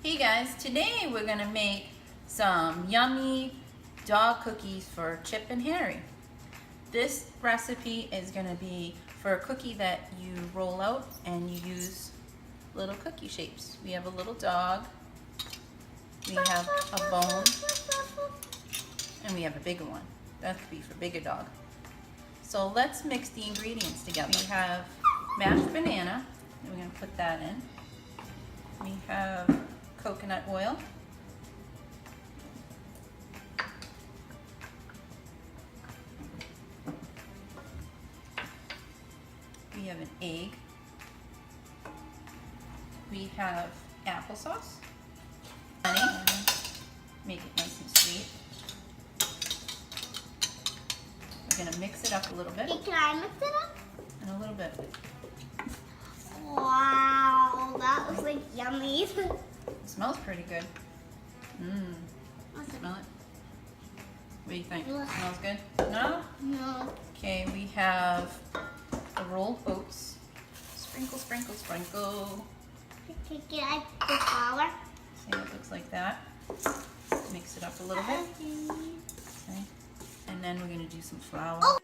Hey guys, today we're gonna make some yummy dog cookies for Chip and Harry. This recipe is gonna be for a cookie that you roll out and you use little cookie shapes. We have a little dog, we have a bone, and we have a bigger one. That could be for bigger dog. So let's mix the ingredients together. We have mashed banana, and we're gonna put that in. We have coconut oil. We have an egg. We have applesauce. Honey. Make it nice and sweet. We're gonna mix it up a little bit. Hey, can I mix it up? And a little bit. Wow, that looks like yummy. It smells pretty good. Mmm. Smell it? What do you think? Smells good? No? No. Okay, we have the rolled oats. Sprinkle, sprinkle, sprinkle. Can I put the flour? See, it looks like that. Mix it up a little bit. Okay. And then we're gonna do some flour. Oh.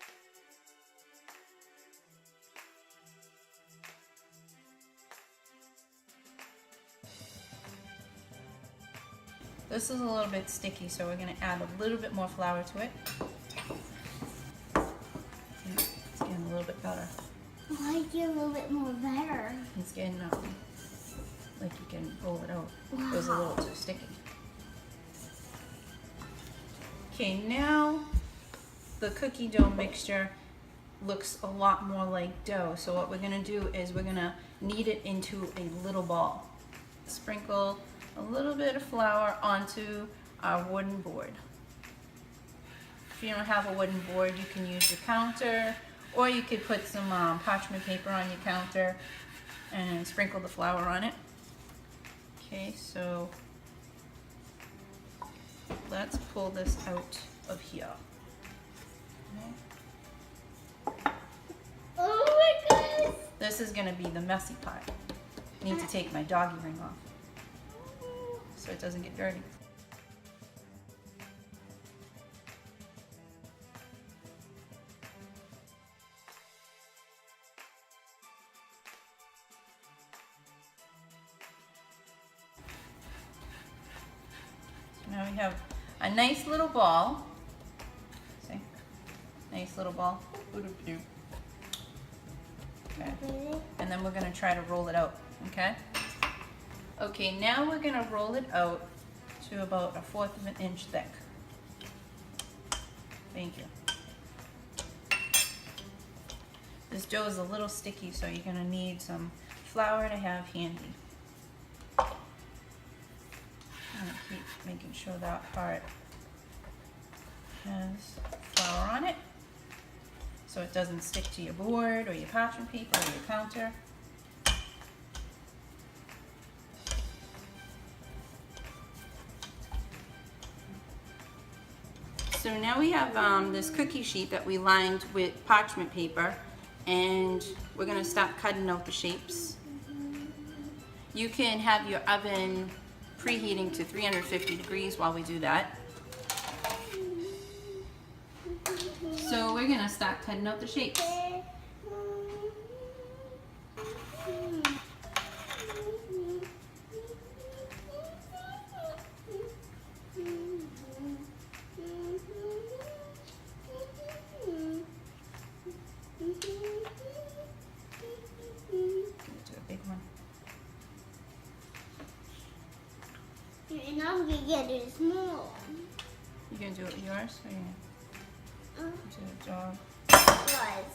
This is a little bit sticky, so we're gonna add a little bit more flour to it. It's getting a little bit better. Why is it a little bit more better? It's getting like you can roll it out. It was a little too sticky. Okay, now the cookie dough mixture looks a lot more like dough. So what we're gonna do is we're gonna knead it into a little ball. Sprinkle a little bit of flour onto our wooden board. If you don't have a wooden board, you can use your counter, or you could put some parchment paper on your counter and sprinkle the flour on it. Okay, so let's pull this out of here. Okay. Oh my goodness! This is gonna be the messy part. I need to take my doggy ring off so it doesn't get dirty. So now we have a nice little ball. See? Nice little ball. Okay. And then we're gonna try to roll it out, okay? Okay, now we're gonna roll it out to about 1/4 of an inch thick. Thank you. This dough is a little sticky, so you're gonna need some flour to have handy. I'm gonna keep making sure that part has flour on it, so it doesn't stick to your board or your parchment paper or your counter. So now we have this cookie sheet that we lined with parchment paper, and we're gonna start cutting out the shapes. You can have your oven preheating to 350 degrees while we do that. So we're gonna start cutting out the shapes. And I'm gonna get a small one. You gonna do it with yours, or you gonna do a dog? Was.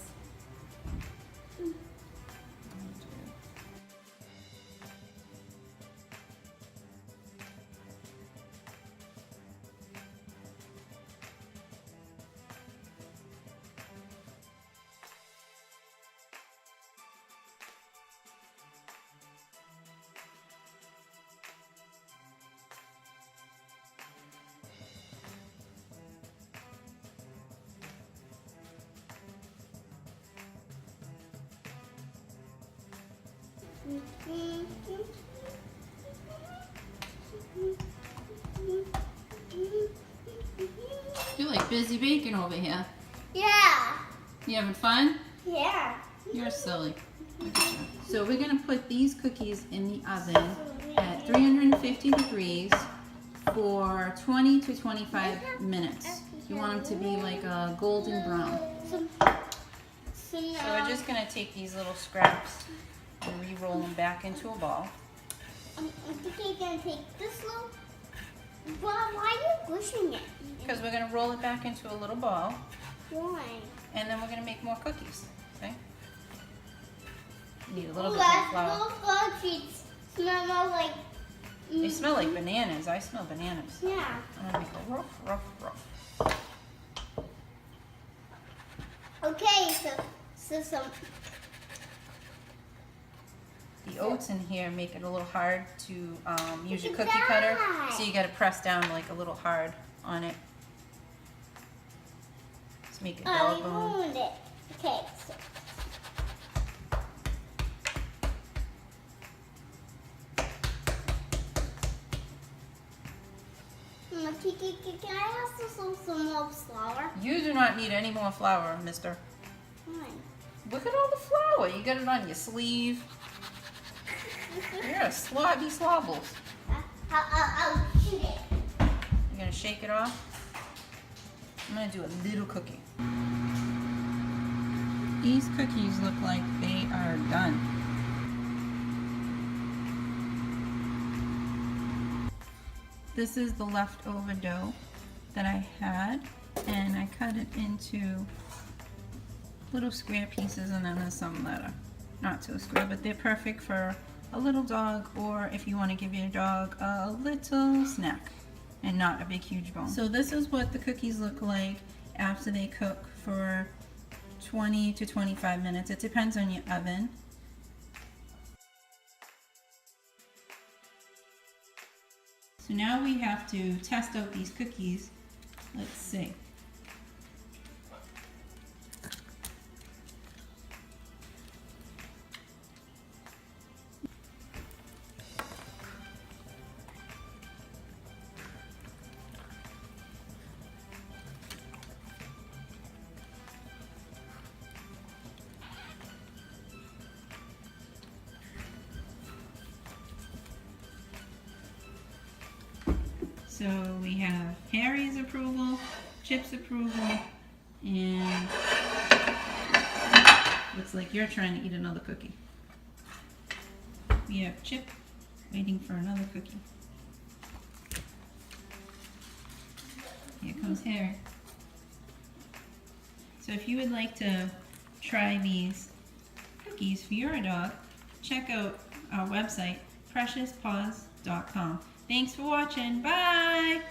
You're like busy baking over here. Yeah. You having fun? Yeah. You're silly. Look at you. So we're gonna put these cookies in the oven at 350 degrees for 20 to 25 minutes. You want them to be like a golden brown. So So we're just gonna take these little scraps and re-roll them back into a ball. I think you're gonna take this little. Why are you pushing it? Because we're gonna roll it back into a little ball, Why? and then we're gonna make more cookies. Okay? Need a little Oh, bit more that flour. little cookies smell like. They smell like bananas. I smell bananas. Yeah. I'm gonna make a rough, rough, rough. Okay, so some. The oats in here make it a little hard to use your Look cookie at cutter, that. so you gotta press down like a little hard on it. Just make it Oh, you bone. ruined it. Okay, so. Can I have some more flour? You do not need any more flour, mister. Fine. Look at all the flour. You got it on your sleeve. You're a slobby slobbles. I'll shoot it. You're gonna shake it off. I'm gonna do a little cookie. These cookies look like they are done. This is the leftover dough that I had, and I cut it into little square pieces, and then there's some that are not so square, but they're perfect for a little dog, or if you want to give your dog a little snack and not a big huge bone. So this is what the cookies look like after they cook for 20 to 25 minutes. It depends on your oven. So now we have to test out these cookies. Let's see. So we have Harry's approval, Chip's approval, and looks like you're trying to eat another cookie. We have Chip waiting for another cookie. Here comes Harry. So if you would like to try these cookies for your dog, check out our website, preciouspaws.com. Thanks for watching. Bye!